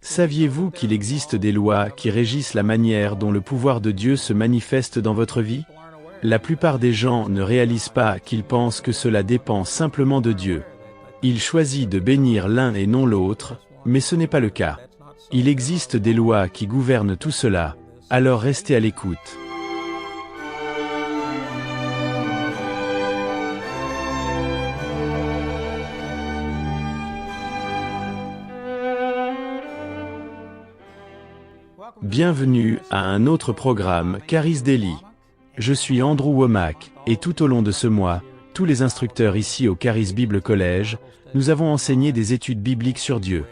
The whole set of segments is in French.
Saviez-vous qu'il existe des lois qui régissent la manière dont le pouvoir de Dieu se manifeste dans votre vie? La plupart des gens ne réalisent pas qu'ils pensent que cela dépend simplement de Dieu. Ils choisissent de bénir l'un et non l'autre, mais ce n'est pas le cas. Il existe des lois qui gouvernent tout cela, alors restez à l'écoute. Bienvenue à un autre programme Charis Daily. Je suis Andrew Womack, et tout au long de ce mois, tous les instructeurs ici au Charis Bible College, nous avons enseigné des études bibliques sur Dieu.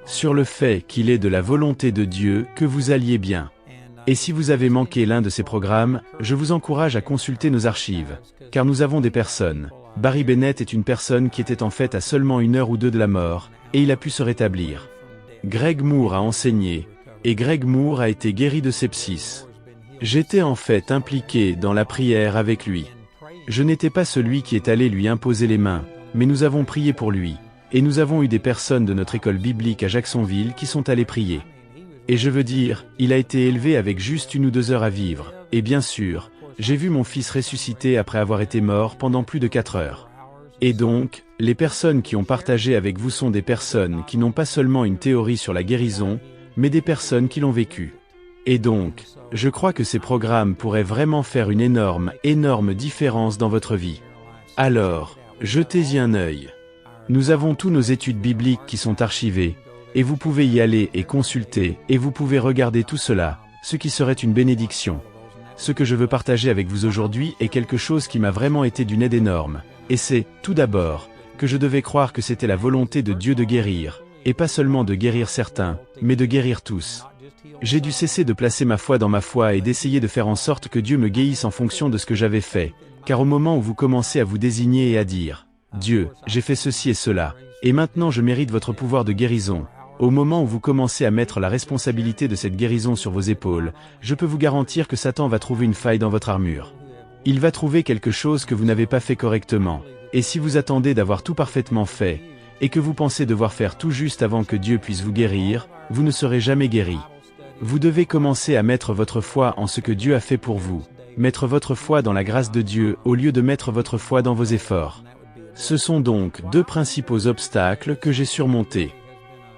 Sur le fait qu'il est de la volonté de Dieu que vous alliez bien. Et si vous avez manqué l'un de ces programmes, je vous encourage à consulter nos archives, car nous avons des personnes. Barry Bennett est une personne qui était en fait à seulement 1 heure ou 2 de la mort, et il a pu se rétablir. Greg Moore a enseigné, et Greg Moore a été guéri de sepsis. J'étais en fait impliqué dans la prière avec lui. Je n'étais pas celui qui est allé lui imposer les mains, mais nous avons prié pour lui, et nous avons eu des personnes de notre école biblique à Jacksonville qui sont allées prier. Et je veux dire, il a été élevé avec juste 1 ou 2 heures à vivre, et bien sûr, j'ai vu mon fils ressusciter après avoir été mort pendant plus de 4 heures. Et donc, les personnes qui ont partagé avec vous sont des personnes qui n'ont pas seulement une théorie sur la guérison, mais des personnes qui l'ont vécu. Et donc, je crois que ces programmes pourraient vraiment faire une énorme différence dans votre vie. Alors, jetez-y un œil. Nous avons tous nos études bibliques qui sont archivées, et vous pouvez y aller et consulter, et vous pouvez regarder tout cela, ce qui serait une bénédiction. Ce que je veux partager avec vous aujourd'hui est quelque chose qui m'a vraiment été d'une aide énorme, et c'est, tout d'abord, que je devais croire que c'était la volonté de Dieu de guérir, et pas seulement de guérir certains, mais de guérir tous. J'ai dû cesser de placer ma foi dans ma foi et d'essayer de faire en sorte que Dieu me guérisse en fonction de ce que j'avais fait, car au moment où vous commencez à vous désigner et à dire « Dieu, j'ai fait ceci et cela, et maintenant je mérite votre pouvoir de guérison », au moment où vous commencez à mettre la responsabilité de cette guérison sur vos épaules, je peux vous garantir que Satan va trouver une faille dans votre armure. Il va trouver quelque chose que vous n'avez pas fait correctement, et si vous attendez d'avoir tout parfaitement fait, et que vous pensez devoir faire tout juste avant que Dieu puisse vous guérir, vous ne serez jamais guéri. Vous devez commencer à mettre votre foi en ce que Dieu a fait pour vous, mettre votre foi dans la grâce de Dieu au lieu de mettre votre foi dans vos efforts. Ce sont donc 2 principaux obstacles que j'ai surmontés.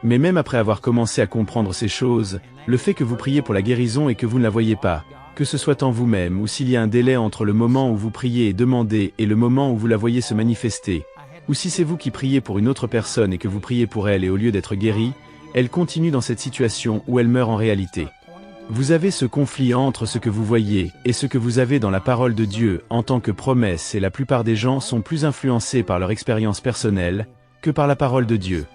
Mais même après avoir commencé à comprendre ces choses, le fait que vous priez pour la guérison et que vous ne la voyez pas, que ce soit en vous-même ou s'il y a un délai entre le moment où vous priez et demandez et le moment où vous la voyez se manifester, ou si c'est vous qui priez pour une autre personne et que vous priez pour elle et au lieu d'être guérie, elle continue dans cette situation où elle meurt en réalité. Vous avez ce conflit entre ce que vous voyez et ce que vous avez dans la parole de Dieu en tant que promesse et la plupart des gens sont plus influencés par leur expérience personnelle que par la parole de Dieu.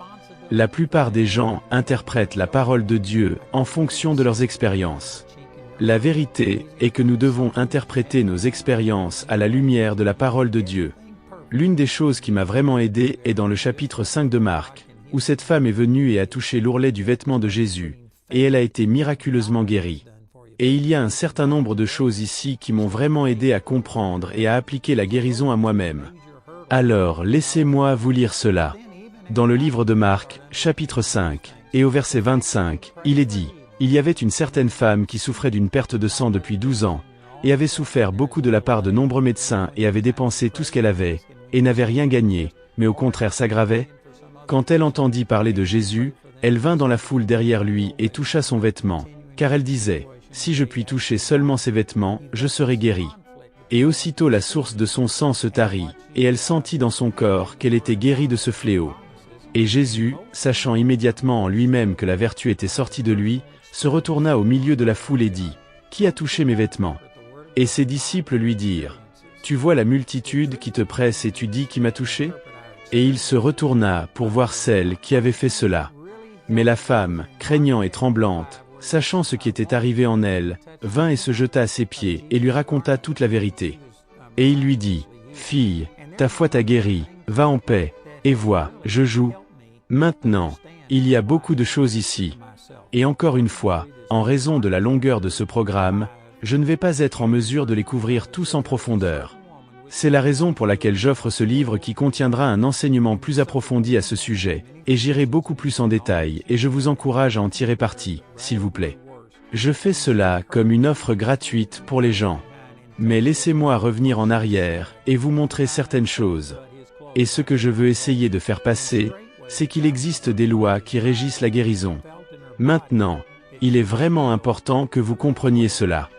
La plupart des gens interprètent la parole de Dieu en fonction de leurs expériences. La vérité est que nous devons interpréter nos expériences à la lumière de la parole de Dieu. L'une des choses qui m'a vraiment aidé est dans le chapitre 5 de Marc, où cette femme est venue et a touché l'ourlet du vêtement de Jésus, et elle a été miraculeusement guérie. Et il y a un certain nombre de choses ici qui m'ont vraiment aidé à comprendre et à appliquer la guérison à moi-même. Alors, laissez-moi vous lire cela. Dans le livre de Marc, chapitre 5, et au verset 25, il est dit, « Il y avait une certaine femme qui souffrait d'une perte de sang depuis 12 ans, et avait souffert beaucoup de la part de nombreux médecins et avait dépensé tout ce qu'elle avait, et n'avait rien gagné, mais au contraire s'aggravait. Quand elle entendit parler de Jésus, elle vint dans la foule derrière lui et toucha son vêtement, car elle disait, « Si je puis toucher seulement ses vêtements, je serai guérie. » Et aussitôt la source de son sang se tarit, et elle sentit dans son corps qu'elle était guérie de ce fléau. Et Jésus, sachant immédiatement en lui-même que la vertu était sortie de lui, se retourna au milieu de la foule et dit, « Qui a touché mes vêtements ?» Et ses disciples lui dirent, « Tu vois la multitude qui te presse et tu dis qui m'a touché ?» Et il se retourna pour voir celle qui avait fait cela. Mais la femme, craignant et tremblante, sachant ce qui était arrivé en elle, vint et se jeta à ses pieds et lui raconta toute la vérité. Et il lui dit, « Fille, ta foi t'a guérie, va en paix, et vois, je joue. » Maintenant, il y a beaucoup de choses ici. Et encore une fois, en raison de la longueur de ce programme, je ne vais pas être en mesure de les couvrir tous en profondeur. C'est la raison pour laquelle j'offre ce livre qui contiendra un enseignement plus approfondi à ce sujet, et j'irai beaucoup plus en détail, et je vous encourage à en tirer parti, s'il vous plaît. Je fais cela comme une offre gratuite pour les gens. Mais laissez-moi revenir en arrière, et vous montrer certaines choses. Et ce que je veux essayer de faire passer, c'est qu'il existe des lois qui régissent la guérison. Maintenant, il est vraiment important que vous compreniez cela.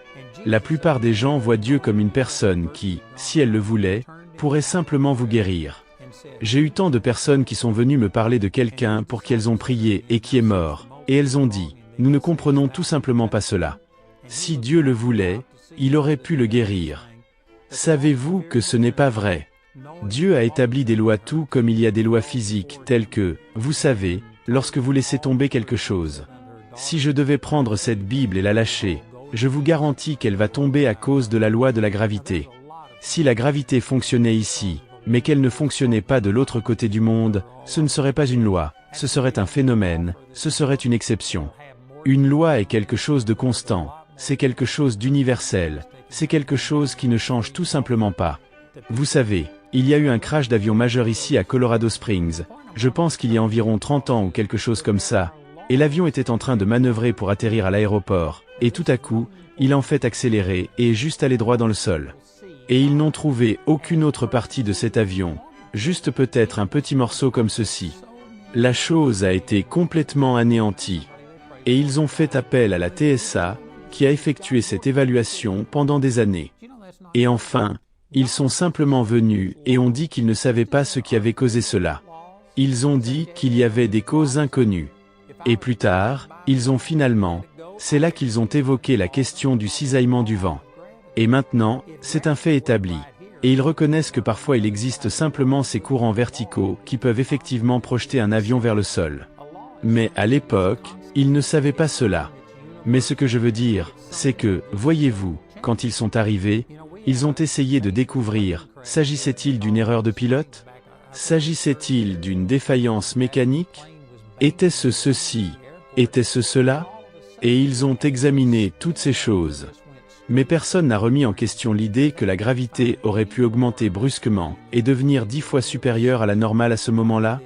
La plupart des gens voient Dieu comme une personne qui, si elle le voulait, pourrait simplement vous guérir. J'ai eu tant de personnes qui sont venues me parler de quelqu'un pour qui elles ont prié et qui est mort, et elles ont dit, nous ne comprenons tout simplement pas cela. Si Dieu le voulait, il aurait pu le guérir. Savez-vous que ce n'est pas vrai? Dieu a établi des lois tout comme il y a des lois physiques telles que, vous savez, lorsque vous laissez tomber quelque chose. Si je devais prendre cette Bible et la lâcher, je vous garantis qu'elle va tomber à cause de la loi de la gravité. Si la gravité fonctionnait ici, mais qu'elle ne fonctionnait pas de l'autre côté du monde, ce ne serait pas une loi, ce serait un phénomène, ce serait une exception. Une loi est quelque chose de constant, c'est quelque chose d'universel, c'est quelque chose qui ne change tout simplement pas. Vous savez, il y a eu un crash d'avion majeur ici à Colorado Springs, je pense qu'il y a environ 30 ans ou quelque chose comme ça, et l'avion était en train de manœuvrer pour atterrir à l'aéroport, et tout à coup, il a en fait accéléré et est juste allé droit dans le sol. Et ils n'ont trouvé aucune autre partie de cet avion, juste peut-être un petit morceau comme ceci. La chose a été complètement anéantie. Et ils ont fait appel à la TSA, qui a effectué cette évaluation pendant des années. Et enfin, ils sont simplement venus et ont dit qu'ils ne savaient pas ce qui avait causé cela. Ils ont dit qu'il y avait des causes inconnues. Et plus tard, ils ont finalement, c'est là qu'ils ont évoqué la question du cisaillement du vent. Et maintenant, c'est un fait établi. Et ils reconnaissent que parfois il existe simplement ces courants verticaux qui peuvent effectivement projeter un avion vers le sol. Mais à l'époque, ils ne savaient pas cela. Mais ce que je veux dire, c'est que, voyez-vous, quand ils sont arrivés, ils ont essayé de découvrir, s'agissait-il d'une erreur de pilote? S'agissait-il d'une défaillance mécanique? Était-ce ceci? Était-ce cela? Et ils ont examiné toutes ces choses. Mais personne n'a remis en question l'idée que la gravité aurait pu augmenter brusquement et devenir 10 fois supérieure à la normale à ce moment-là?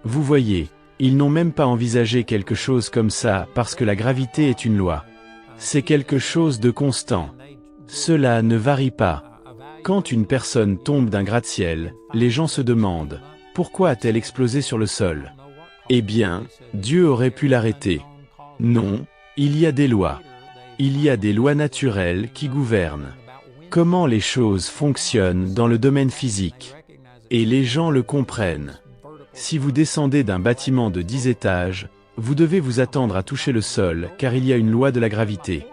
Vous voyez, ils n'ont même pas envisagé quelque chose comme ça parce que la gravité est une loi. C'est quelque chose de constant. Cela ne varie pas. Quand une personne tombe d'un gratte-ciel, les gens se demandent, pourquoi a-t-elle explosé sur le sol? Eh bien, Dieu aurait pu l'arrêter. Non, il y a des lois. Il y a des lois naturelles qui gouvernent. Comment les choses fonctionnent dans le domaine physique. Et les gens le comprennent. Si vous descendez d'un bâtiment de 10 étages, vous devez vous attendre à toucher le sol car il y a une loi de la gravité.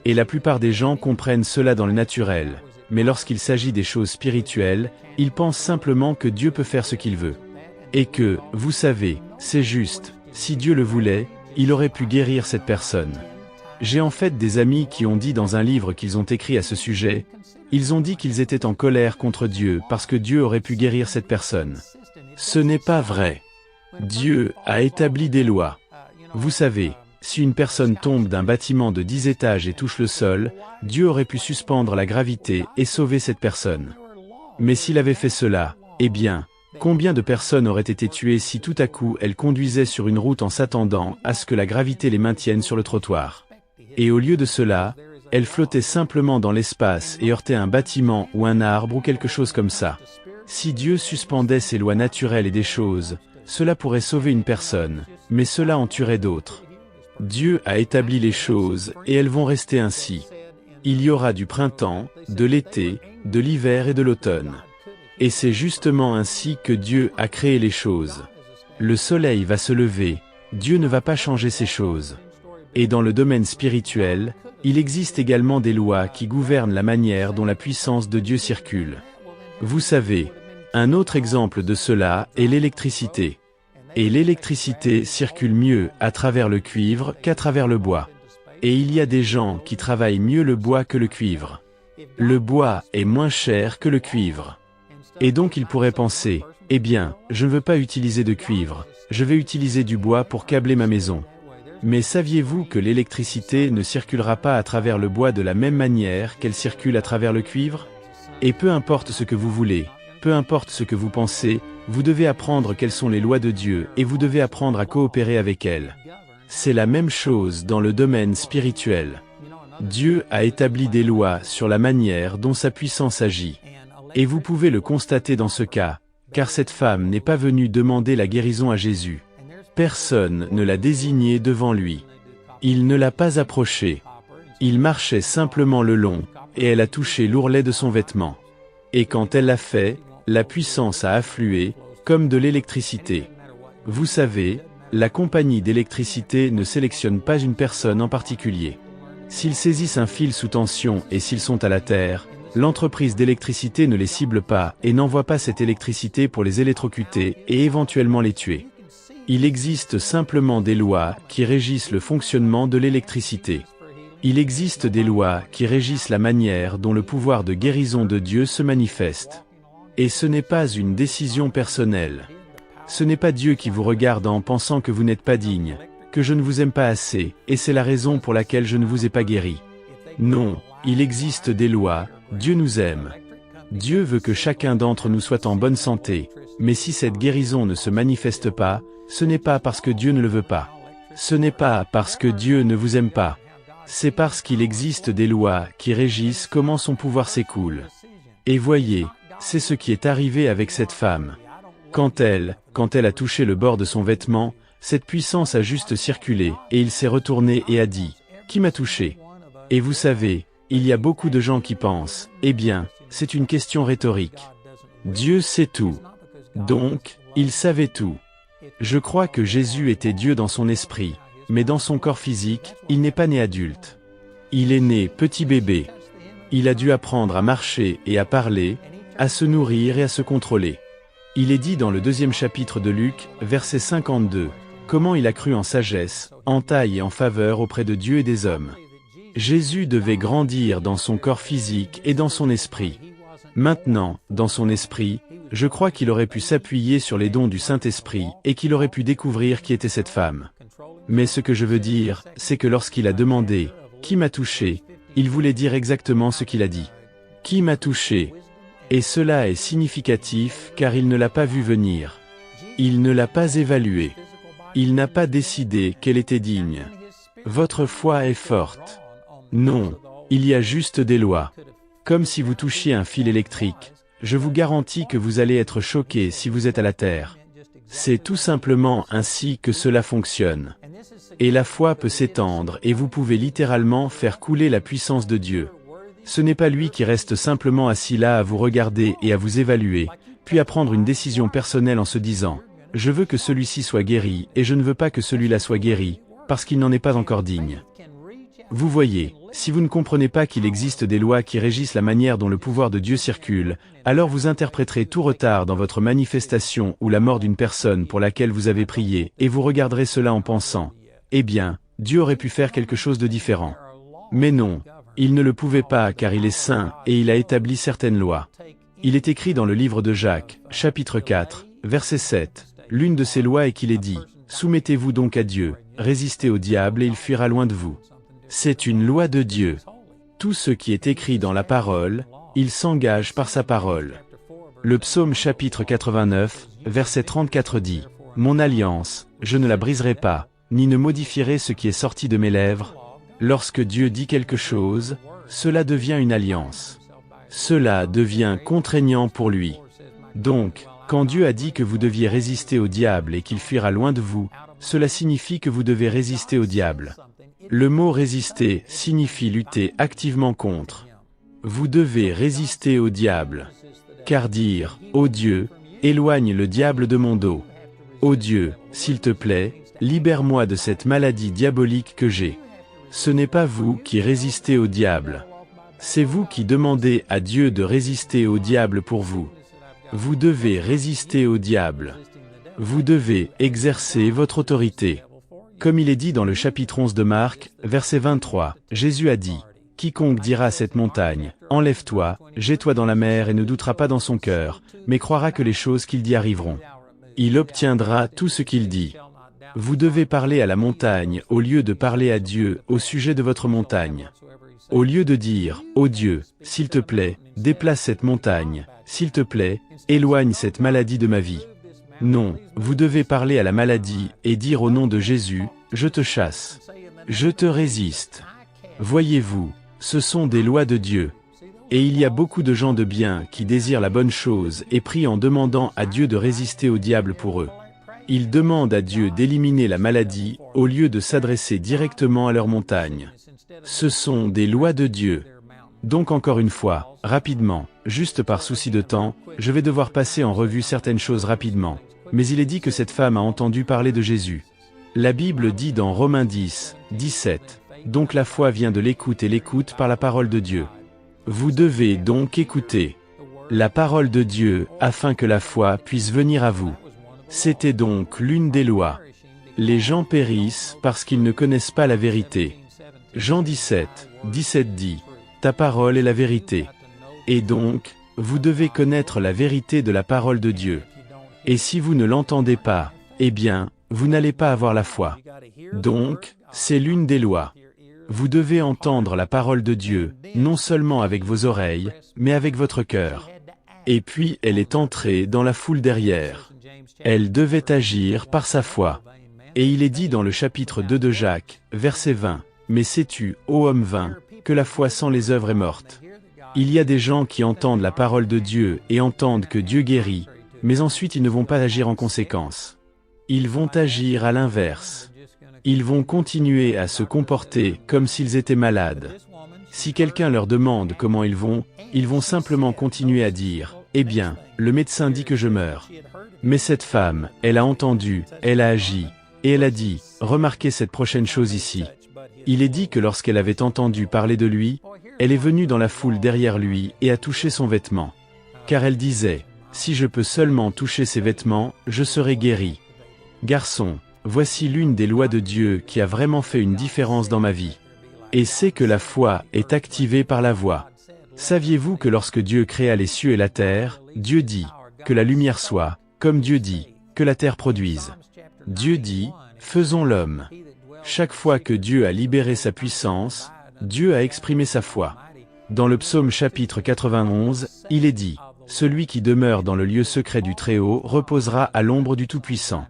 Et la plupart des gens comprennent cela dans le naturel, mais lorsqu'il s'agit des choses spirituelles, ils pensent simplement que Dieu peut faire ce qu'il veut. Et que, vous savez, c'est juste, si Dieu le voulait, il aurait pu guérir cette personne. J'ai en fait des amis qui ont dit dans un livre qu'ils ont écrit à ce sujet, ils ont dit qu'ils étaient en colère contre Dieu parce que Dieu aurait pu guérir cette personne. Ce n'est pas vrai. Dieu a établi des lois. Vous savez, si une personne tombe d'un bâtiment de 10 étages et touche le sol, Dieu aurait pu suspendre la gravité et sauver cette personne. Mais s'il avait fait cela, eh bien, combien de personnes auraient été tuées si tout à coup elles conduisaient sur une route en s'attendant à ce que la gravité les maintienne sur le trottoir? Et au lieu de cela, elles flottaient simplement dans l'espace et heurtaient un bâtiment ou un arbre ou quelque chose comme ça. Si Dieu suspendait ces lois naturelles et des choses, cela pourrait sauver une personne, mais cela en tuerait d'autres. Dieu a établi les choses et elles vont rester ainsi. Il y aura du printemps, de l'été, de l'hiver et de l'automne. Et c'est justement ainsi que Dieu a créé les choses. Le soleil va se lever, Dieu ne va pas changer ces choses. Et dans le domaine spirituel, il existe également des lois qui gouvernent la manière dont la puissance de Dieu circule. Vous savez, un autre exemple de cela est l'électricité. Et l'électricité circule mieux à travers le cuivre qu'à travers le bois. Et il y a des gens qui travaillent mieux le bois que le cuivre. Le bois est moins cher que le cuivre. Et donc ils pourraient penser, eh bien, je ne veux pas utiliser de cuivre, je vais utiliser du bois pour câbler ma maison. Mais saviez-vous que l'électricité ne circulera pas à travers le bois de la même manière qu'elle circule à travers le cuivre? Et peu importe ce que vous voulez, peu importe ce que vous pensez, vous devez apprendre quelles sont les lois de Dieu et vous devez apprendre à coopérer avec elles. C'est la même chose dans le domaine spirituel. Dieu a établi des lois sur la manière dont sa puissance agit. Et vous pouvez le constater dans ce cas, car cette femme n'est pas venue demander la guérison à Jésus. Personne ne l'a désigné devant lui. Il ne l'a pas approché. Il marchait simplement le long, et elle a touché l'ourlet de son vêtement. Et quand elle l'a fait, la puissance a afflué, comme de l'électricité. Vous savez, la compagnie d'électricité ne sélectionne pas une personne en particulier. S'ils saisissent un fil sous tension et s'ils sont à la terre, l'entreprise d'électricité ne les cible pas et n'envoie pas cette électricité pour les électrocuter et éventuellement les tuer. Il existe simplement des lois qui régissent le fonctionnement de l'électricité. Il existe des lois qui régissent la manière dont le pouvoir de guérison de Dieu se manifeste. Et ce n'est pas une décision personnelle. Ce n'est pas Dieu qui vous regarde en pensant que vous n'êtes pas digne, que je ne vous aime pas assez, et c'est la raison pour laquelle je ne vous ai pas guéri. Non, il existe des lois, Dieu nous aime. Dieu veut que chacun d'entre nous soit en bonne santé, mais si cette guérison ne se manifeste pas, ce n'est pas parce que Dieu ne le veut pas. Ce n'est pas parce que Dieu ne vous aime pas. C'est parce qu'il existe des lois qui régissent comment son pouvoir s'écoule. Et voyez, c'est ce qui est arrivé avec cette femme. Quand elle a touché le bord de son vêtement, cette puissance a juste circulé, et il s'est retourné et a dit, « Qui m'a touché ?» Et vous savez, il y a beaucoup de gens qui pensent, « Eh bien, c'est une question rhétorique. Dieu sait tout. » Donc, il savait tout. Je crois que Jésus était Dieu dans son esprit, mais dans son corps physique, il n'est pas né adulte. Il est né petit bébé. Il a dû apprendre à marcher et à parler, à se nourrir et à se contrôler. Il est dit dans le 2e chapitre de Luc, verset 52, comment il a cru en sagesse, en taille et en faveur auprès de Dieu et des hommes. Jésus devait grandir dans son corps physique et dans son esprit. Maintenant, dans son esprit, je crois qu'il aurait pu s'appuyer sur les dons du Saint-Esprit et qu'il aurait pu découvrir qui était cette femme. Mais ce que je veux dire, c'est que lorsqu'il a demandé « Qui m'a touché ?», il voulait dire exactement ce qu'il a dit. « Qui m'a touché ?» Et cela est significatif car il ne l'a pas vu venir. Il ne l'a pas évalué. Il n'a pas décidé qu'elle était digne. Votre foi est forte. Non, il y a juste des lois. Comme si vous touchiez un fil électrique, je vous garantis que vous allez être choqué si vous êtes à la terre. C'est tout simplement ainsi que cela fonctionne. Et la foi peut s'étendre et vous pouvez littéralement faire couler la puissance de Dieu. Ce n'est pas lui qui reste simplement assis là à vous regarder et à vous évaluer, puis à prendre une décision personnelle en se disant « Je veux que celui-ci soit guéri et je ne veux pas que celui-là soit guéri, parce qu'il n'en est pas encore digne. » Vous voyez, si vous ne comprenez pas qu'il existe des lois qui régissent la manière dont le pouvoir de Dieu circule, alors vous interpréterez tout retard dans votre manifestation ou la mort d'une personne pour laquelle vous avez prié, et vous regarderez cela en pensant « Eh bien, Dieu aurait pu faire quelque chose de différent. » Mais non, il ne le pouvait pas car il est saint et il a établi certaines lois. Il est écrit dans le livre de Jacques, chapitre 4, verset 7, l'une de ces lois est qu'il est dit « Soumettez-vous donc à Dieu, résistez au diable et il fuira loin de vous. » C'est une loi de Dieu. Tout ce qui est écrit dans la parole, il s'engage par sa parole. Le psaume chapitre 89, verset 34 dit « Mon alliance, je ne la briserai pas, ni ne modifierai ce qui est sorti de mes lèvres. » Lorsque Dieu dit quelque chose, cela devient une alliance. Cela devient contraignant pour lui. Donc, quand Dieu a dit que vous deviez résister au diable et qu'il fuira loin de vous, cela signifie que vous devez résister au diable. Le mot résister signifie lutter activement contre. Vous devez résister au diable. Car dire « Ô Dieu, éloigne le diable de mon dos. Ô Dieu, s'il te plaît, libère-moi de cette maladie diabolique que j'ai. » Ce n'est pas vous qui résistez au diable. C'est vous qui demandez à Dieu de résister au diable pour vous. Vous devez résister au diable. Vous devez exercer votre autorité. Comme il est dit dans le chapitre 11 de Marc, verset 23, Jésus a dit, « Quiconque dira à cette montagne, enlève-toi, jette-toi dans la mer et ne doutera pas dans son cœur, mais croira que les choses qu'il dit arriveront. Il obtiendra tout ce qu'il dit. » Vous devez parler à la montagne au lieu de parler à Dieu au sujet de votre montagne. Au lieu de dire « Ô Dieu, s'il te plaît, déplace cette montagne, s'il te plaît, éloigne cette maladie de ma vie ». Non, vous devez parler à la maladie et dire au nom de Jésus, « Je te chasse. Je te résiste. » Voyez-vous, ce sont des lois de Dieu. Et il y a beaucoup de gens de bien qui désirent la bonne chose et prient en demandant à Dieu de résister au diable pour eux. Ils demandent à Dieu d'éliminer la maladie au lieu de s'adresser directement à leur montagne. Ce sont des lois de Dieu. Donc encore une fois, rapidement, juste par souci de temps, je vais devoir passer en revue certaines choses rapidement. Mais il est dit que cette femme a entendu parler de Jésus. La Bible dit dans Romains 10, 17, « Donc la foi vient de l'écoute et l'écoute par la parole de Dieu. » Vous devez donc écouter la parole de Dieu afin que la foi puisse venir à vous. C'était donc l'une des lois. Les gens périssent parce qu'ils ne connaissent pas la vérité. Jean 17, 17 dit, « Ta parole est la vérité. » Et donc, vous devez connaître la vérité de la parole de Dieu. Et si vous ne l'entendez pas, eh bien, vous n'allez pas avoir la foi. Donc, c'est l'une des lois. Vous devez entendre la parole de Dieu, non seulement avec vos oreilles, mais avec votre cœur. Et puis elle est entrée dans la foule derrière. Elle devait agir par sa foi. Et il est dit dans le chapitre 2 de Jacques, verset 20, « Mais sais-tu, ô homme vain, que la foi sans les œuvres est morte. » Il y a des gens qui entendent la parole de Dieu et entendent que Dieu guérit, mais ensuite ils ne vont pas agir en conséquence. Ils vont agir à l'inverse. Ils vont continuer à se comporter comme s'ils étaient malades. Si quelqu'un leur demande comment ils vont simplement continuer à dire, « Eh bien, le médecin dit que je meurs. » Mais cette femme, elle a entendu, elle a agi, et elle a dit, « Remarquez cette prochaine chose ici. » Il est dit que lorsqu'elle avait entendu parler de lui, elle est venue dans la foule derrière lui et a touché son vêtement. Car elle disait, « Si je peux seulement toucher ses vêtements, je serai guéri. » Garçon, voici l'une des lois de Dieu qui a vraiment fait une différence dans ma vie. Et c'est que la foi est activée par la voix. Saviez-vous que lorsque Dieu créa les cieux et la terre, Dieu dit, que la lumière soit, comme Dieu dit, que la terre produise. Dieu dit, faisons l'homme. Chaque fois que Dieu a libéré sa puissance, Dieu a exprimé sa foi. Dans le psaume chapitre 91, il est dit, celui qui demeure dans le lieu secret du Très-Haut reposera à l'ombre du Tout-Puissant.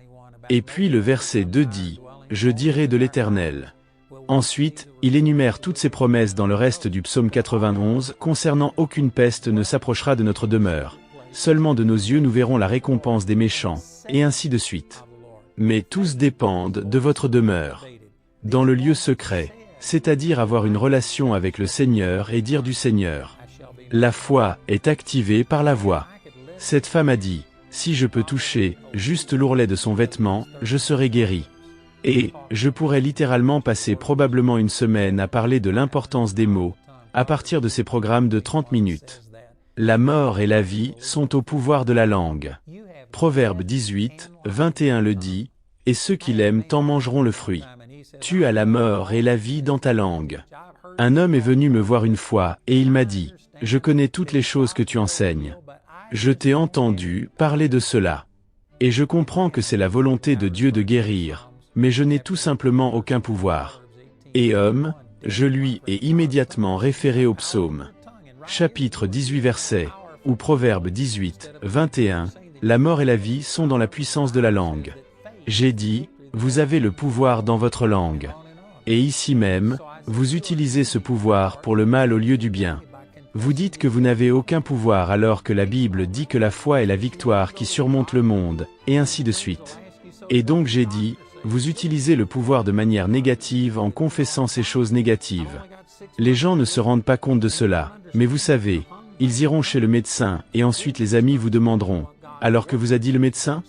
Et puis le verset 2 dit, je dirai de l'Éternel. Ensuite, il énumère toutes ses promesses dans le reste du psaume 91 concernant aucune peste ne s'approchera de notre demeure. Seulement de nos yeux nous verrons la récompense des méchants, et ainsi de suite. Mais tous dépendent de votre demeure. Dans le lieu secret, c'est-à-dire avoir une relation avec le Seigneur et dire du Seigneur. La foi est activée par la voix. Cette femme a dit, si je peux toucher juste l'ourlet de son vêtement, je serai guéri. Et je pourrais littéralement passer probablement une semaine à parler de l'importance des mots, à partir de ces programmes de 30 minutes. La mort et la vie sont au pouvoir de la langue. Proverbe 18, 21 le dit, et ceux qui l'aiment t'en mangeront le fruit. Tu as la mort et la vie dans ta langue. Un homme est venu me voir une fois, et il m'a dit, je connais toutes les choses que tu enseignes. Je t'ai entendu parler de cela. Et je comprends que c'est la volonté de Dieu de guérir, mais je n'ai tout simplement aucun pouvoir. Et homme, je lui ai immédiatement référé au psaume. Chapitre 18 verset, ou Proverbe 18, 21, la mort et la vie sont dans la puissance de la langue. J'ai dit, vous avez le pouvoir dans votre langue. Et ici même, vous utilisez ce pouvoir pour le mal au lieu du bien. Vous dites que vous n'avez aucun pouvoir alors que la Bible dit que la foi est la victoire qui surmonte le monde, et ainsi de suite. Et donc j'ai dit, vous utilisez le pouvoir de manière négative en confessant ces choses négatives. Les gens ne se rendent pas compte de cela, mais vous savez, ils iront chez le médecin et ensuite les amis vous demanderont, alors que vous a dit le médecin ?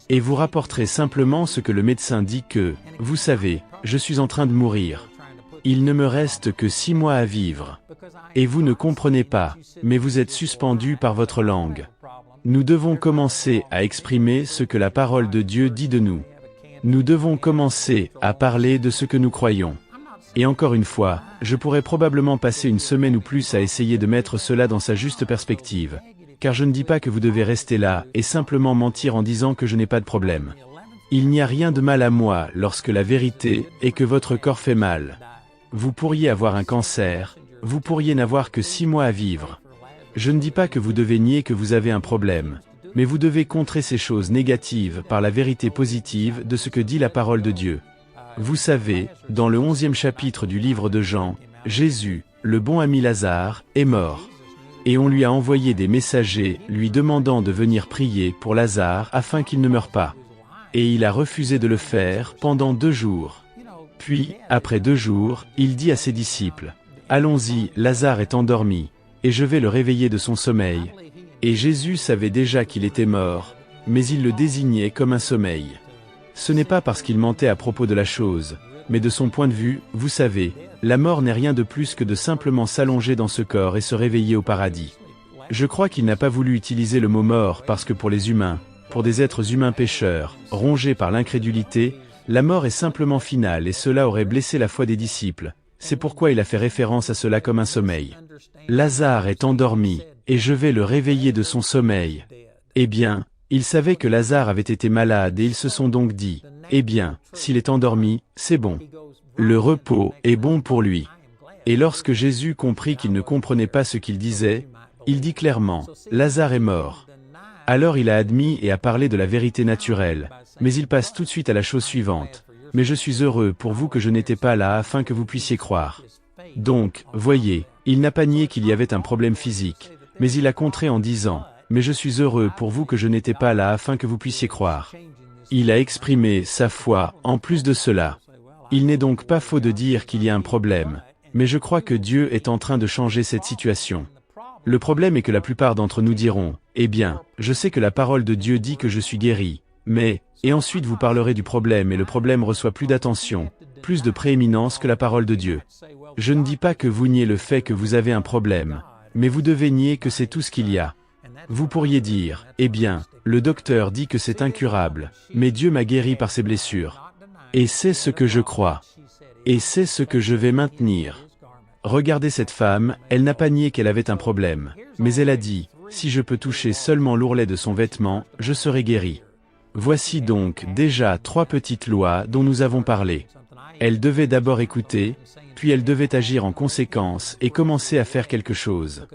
Et vous rapporterez simplement ce que le médecin dit que, vous savez, je suis en train de mourir. Il ne me reste que 6 mois à vivre. Et vous ne comprenez pas, mais vous êtes suspendu par votre langue. Nous devons commencer à exprimer ce que la parole de Dieu dit de nous. Nous devons commencer à parler de ce que nous croyons. Et encore une fois, je pourrais probablement passer une semaine ou plus à essayer de mettre cela dans sa juste perspective. Car je ne dis pas que vous devez rester là et simplement mentir en disant que je n'ai pas de problème. Il n'y a rien de mal à moi lorsque la vérité est que votre corps fait mal. Vous pourriez avoir un cancer, vous pourriez n'avoir que 6 mois à vivre. Je ne dis pas que vous devez nier que vous avez un problème, mais vous devez contrer ces choses négatives par la vérité positive de ce que dit la parole de Dieu. Vous savez, dans le 11e chapitre du livre de Jean, Jésus, le bon ami Lazare, est mort. Et on lui a envoyé des messagers lui demandant de venir prier pour Lazare afin qu'il ne meure pas. Et il a refusé de le faire pendant 2 jours. Puis, après 2 jours, il dit à ses disciples, « Allons-y, Lazare est endormi, et je vais le réveiller de son sommeil. » Et Jésus savait déjà qu'il était mort, mais il le désignait comme un sommeil. Ce n'est pas parce qu'il mentait à propos de la chose, mais de son point de vue, vous savez, la mort n'est rien de plus que de simplement s'allonger dans ce corps et se réveiller au paradis. Je crois qu'il n'a pas voulu utiliser le mot mort parce que pour les humains, pour des êtres humains pécheurs, rongés par l'incrédulité, la mort est simplement finale et cela aurait blessé la foi des disciples. C'est pourquoi il a fait référence à cela comme un sommeil. Lazare est endormi, et je vais le réveiller de son sommeil. Eh bien, ils savaient que Lazare avait été malade et ils se sont donc dit, eh bien, s'il est endormi, c'est bon. Le repos est bon pour lui. Et lorsque Jésus comprit qu'il ne comprenait pas ce qu'il disait, il dit clairement, Lazare est mort. Alors il a admis et a parlé de la vérité naturelle, mais il passe tout de suite à la chose suivante. Mais je suis heureux pour vous que je n'étais pas là afin que vous puissiez croire. Donc, voyez, il n'a pas nié qu'il y avait un problème physique, mais il a contré en disant, mais je suis heureux pour vous que je n'étais pas là afin que vous puissiez croire. Il a exprimé sa foi en plus de cela. Il n'est donc pas faux de dire qu'il y a un problème, mais je crois que Dieu est en train de changer cette situation. Le problème est que la plupart d'entre nous diront, eh bien, je sais que la parole de Dieu dit que je suis guéri, mais, et ensuite vous parlerez du problème et le problème reçoit plus d'attention, plus de prééminence que la parole de Dieu. Je ne dis pas que vous niez le fait que vous avez un problème, mais vous devez nier que c'est tout ce qu'il y a. Vous pourriez dire, eh bien, le docteur dit que c'est incurable, mais Dieu m'a guéri par ses blessures. Et c'est ce que je crois. Et c'est ce que je vais maintenir. Regardez cette femme, elle n'a pas nié qu'elle avait un problème, mais elle a dit, si je peux toucher seulement l'ourlet de son vêtement, je serai guéri. Voici donc déjà 3 petites lois dont nous avons parlé. Elle devait d'abord écouter, puis elle devait agir en conséquence et commencer à faire quelque chose.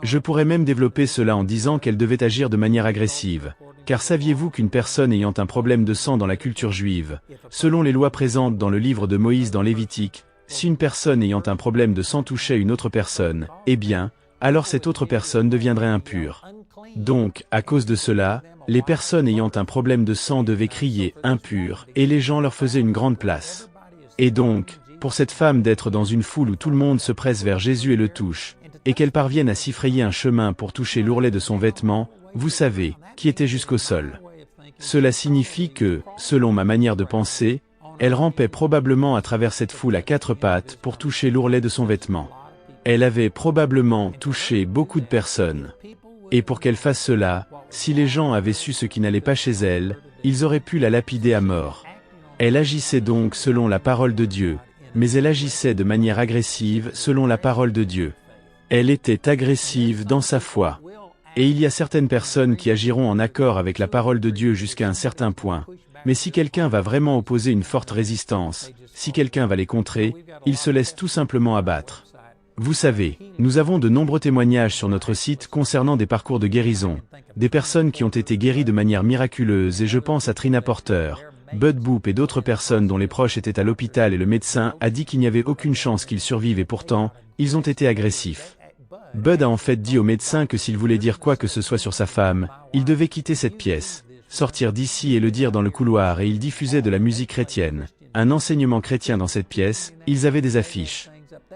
Je pourrais même développer cela en disant qu'elle devait agir de manière agressive, car saviez-vous qu'une personne ayant un problème de sang dans la culture juive, selon les lois présentes dans le livre de Moïse dans Lévitique, si une personne ayant un problème de sang touchait une autre personne, eh bien, alors cette autre personne deviendrait impure. Donc, à cause de cela, les personnes ayant un problème de sang devaient crier « impur » et les gens leur faisaient une grande place. Et donc, pour cette femme d'être dans une foule où tout le monde se presse vers Jésus et le touche, et qu'elle parvienne à s'y frayer un chemin pour toucher l'ourlet de son vêtement, vous savez, qui était jusqu'au sol. Cela signifie que, selon ma manière de penser, elle rampait probablement à travers cette foule à 4 pattes pour toucher l'ourlet de son vêtement. Elle avait probablement touché beaucoup de personnes. Et pour qu'elle fasse cela, si les gens avaient su ce qui n'allait pas chez elle, ils auraient pu la lapider à mort. Elle agissait donc selon la parole de Dieu, mais elle agissait de manière agressive selon la parole de Dieu. Elle était agressive dans sa foi. Et il y a certaines personnes qui agiront en accord avec la parole de Dieu jusqu'à un certain point. Mais si quelqu'un va vraiment opposer une forte résistance, si quelqu'un va les contrer, ils se laissent tout simplement abattre. Vous savez, nous avons de nombreux témoignages sur notre site concernant des parcours de guérison, des personnes qui ont été guéries de manière miraculeuse et je pense à Trina Porter, Bud Boop et d'autres personnes dont les proches étaient à l'hôpital et le médecin a dit qu'il n'y avait aucune chance qu'ils survivent et pourtant, ils ont été agressifs. Bud a en fait dit au médecin que s'il voulait dire quoi que ce soit sur sa femme, il devait quitter cette pièce, sortir d'ici et le dire dans le couloir et il diffusait de la musique chrétienne, un enseignement chrétien dans cette pièce, ils avaient des affiches.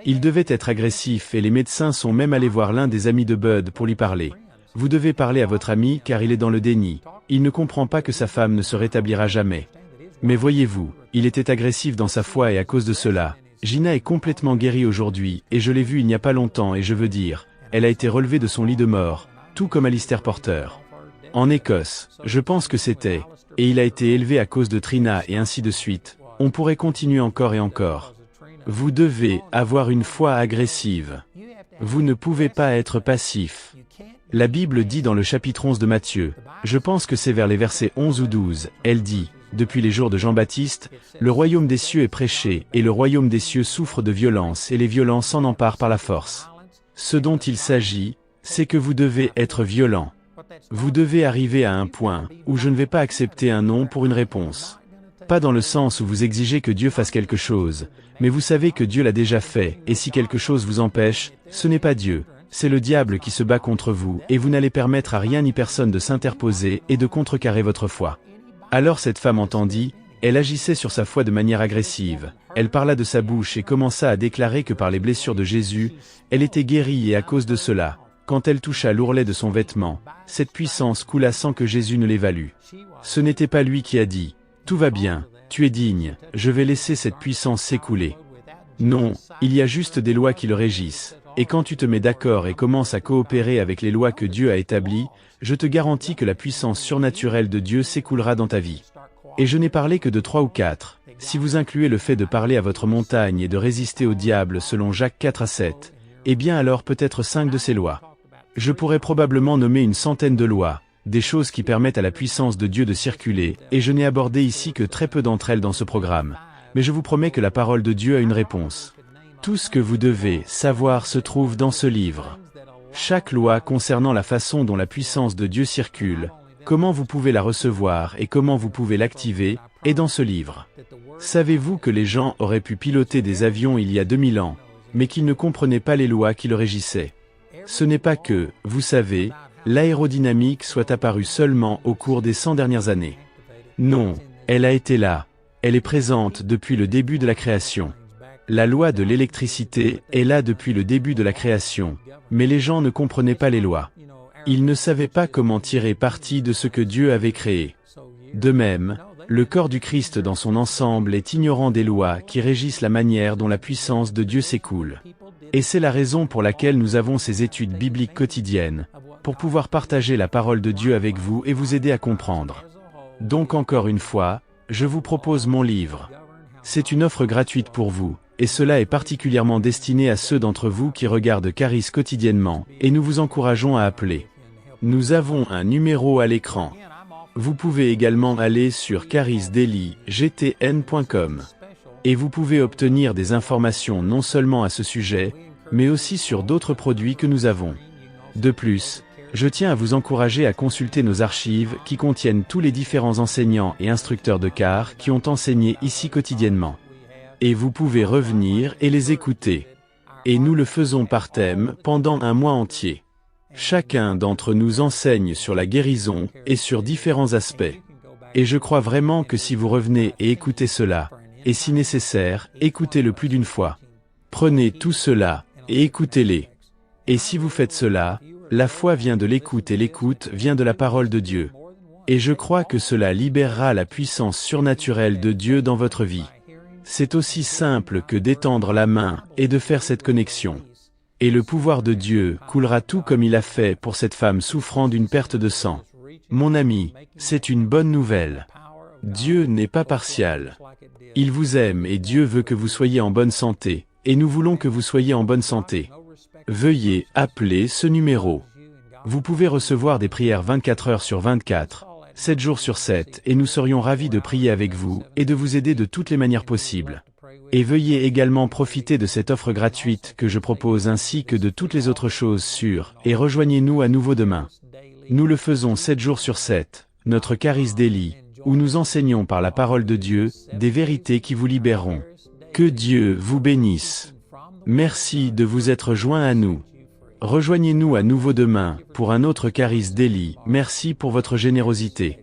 Il devait être agressif et les médecins sont même allés voir l'un des amis de Bud pour lui parler. Vous devez parler à votre ami car il est dans le déni, il ne comprend pas que sa femme ne se rétablira jamais. Mais voyez-vous, il était agressif dans sa foi et à cause de cela, Gina est complètement guérie aujourd'hui et je l'ai vue il n'y a pas longtemps et je veux dire, elle a été relevée de son lit de mort, tout comme Alistair Porter. En Écosse, je pense que c'était, et il a été élevé à cause de Trina et ainsi de suite, on pourrait continuer encore et encore. Vous devez avoir une foi agressive. Vous ne pouvez pas être passif. La Bible dit dans le chapitre 11 de Matthieu, je pense que c'est vers les versets 11 ou 12, elle dit, depuis les jours de Jean-Baptiste, le royaume des cieux est prêché, et le royaume des cieux souffre de violence, et les violents s'en emparent par la force. Ce dont il s'agit, c'est que vous devez être violent. Vous devez arriver à un point où je ne vais pas accepter un non pour une réponse. Pas dans le sens où vous exigez que Dieu fasse quelque chose, mais vous savez que Dieu l'a déjà fait, et si quelque chose vous empêche, ce n'est pas Dieu, c'est le diable qui se bat contre vous, et vous n'allez permettre à rien ni personne de s'interposer et de contrecarrer votre foi. Alors cette femme entendit, elle agissait sur sa foi de manière agressive, elle parla de sa bouche et commença à déclarer que par les blessures de Jésus, elle était guérie et à cause de cela, quand elle toucha l'ourlet de son vêtement, cette puissance coula sans que Jésus ne l'évalue. Ce n'était pas lui qui a dit, « Tout va bien, tu es digne, je vais laisser cette puissance s'écouler. » Non, il y a juste des lois qui le régissent, et quand tu te mets d'accord et commences à coopérer avec les lois que Dieu a établies, je te garantis que la puissance surnaturelle de Dieu s'écoulera dans ta vie. Et je n'ai parlé que de 3 ou 4, si vous incluez le fait de parler à votre montagne et de résister au diable selon Jacques 4-7, eh bien alors peut-être 5 de ces lois. Je pourrais probablement nommer une centaine de lois, des choses qui permettent à la puissance de Dieu de circuler, et je n'ai abordé ici que très peu d'entre elles dans ce programme. Mais je vous promets que la parole de Dieu a une réponse. Tout ce que vous devez savoir se trouve dans ce livre. Chaque loi concernant la façon dont la puissance de Dieu circule, comment vous pouvez la recevoir et comment vous pouvez l'activer, est dans ce livre. Savez-vous que les gens auraient pu piloter des avions il y a 2000 ans, mais qu'ils ne comprenaient pas les lois qui le régissaient? Ce n'est pas que, vous savez, l'aérodynamique soit apparue seulement au cours des 100 dernières années. Non, elle a été là. Elle est présente depuis le début de la création. La loi de l'électricité est là depuis le début de la création, mais les gens ne comprenaient pas les lois. Ils ne savaient pas comment tirer parti de ce que Dieu avait créé. De même, le corps du Christ dans son ensemble est ignorant des lois qui régissent la manière dont la puissance de Dieu s'écoule. Et c'est la raison pour laquelle nous avons ces études bibliques quotidiennes, pour pouvoir partager la parole de Dieu avec vous et vous aider à comprendre. Donc encore une fois, je vous propose mon livre. C'est une offre gratuite pour vous, et cela est particulièrement destiné à ceux d'entre vous qui regardent Caris quotidiennement, et nous vous encourageons à appeler. Nous avons un numéro à l'écran. Vous pouvez également aller sur carisdailygtn.com. Et vous pouvez obtenir des informations non seulement à ce sujet, mais aussi sur d'autres produits que nous avons. De plus, je tiens à vous encourager à consulter nos archives qui contiennent tous les différents enseignants et instructeurs de CAR qui ont enseigné ici quotidiennement. Et vous pouvez revenir et les écouter. Et nous le faisons par thème pendant un mois entier. Chacun d'entre nous enseigne sur la guérison et sur différents aspects. Et je crois vraiment que si vous revenez et écoutez cela, et si nécessaire, écoutez-le plus d'une fois. Prenez tout cela, et écoutez-les. Et si vous faites cela, la foi vient de l'écoute et l'écoute vient de la parole de Dieu. Et je crois que cela libérera la puissance surnaturelle de Dieu dans votre vie. C'est aussi simple que d'étendre la main et de faire cette connexion. Et le pouvoir de Dieu coulera tout comme il a fait pour cette femme souffrant d'une perte de sang. Mon ami, c'est une bonne nouvelle. Dieu n'est pas partial. Il vous aime et Dieu veut que vous soyez en bonne santé, et nous voulons que vous soyez en bonne santé. Veuillez appeler ce numéro. Vous pouvez recevoir des prières 24 heures sur 24, 7 jours sur 7, et nous serions ravis de prier avec vous et de vous aider de toutes les manières possibles. Et veuillez également profiter de cette offre gratuite que je propose ainsi que de toutes les autres choses sur, et rejoignez-nous à nouveau demain. Nous le faisons 7 jours sur 7, notre Caris Daily, où nous enseignons par la parole de Dieu, des vérités qui vous libéreront. Que Dieu vous bénisse. Merci de vous être joints à nous. Rejoignez-nous à nouveau demain, pour un autre Caris Daily. Merci pour votre générosité.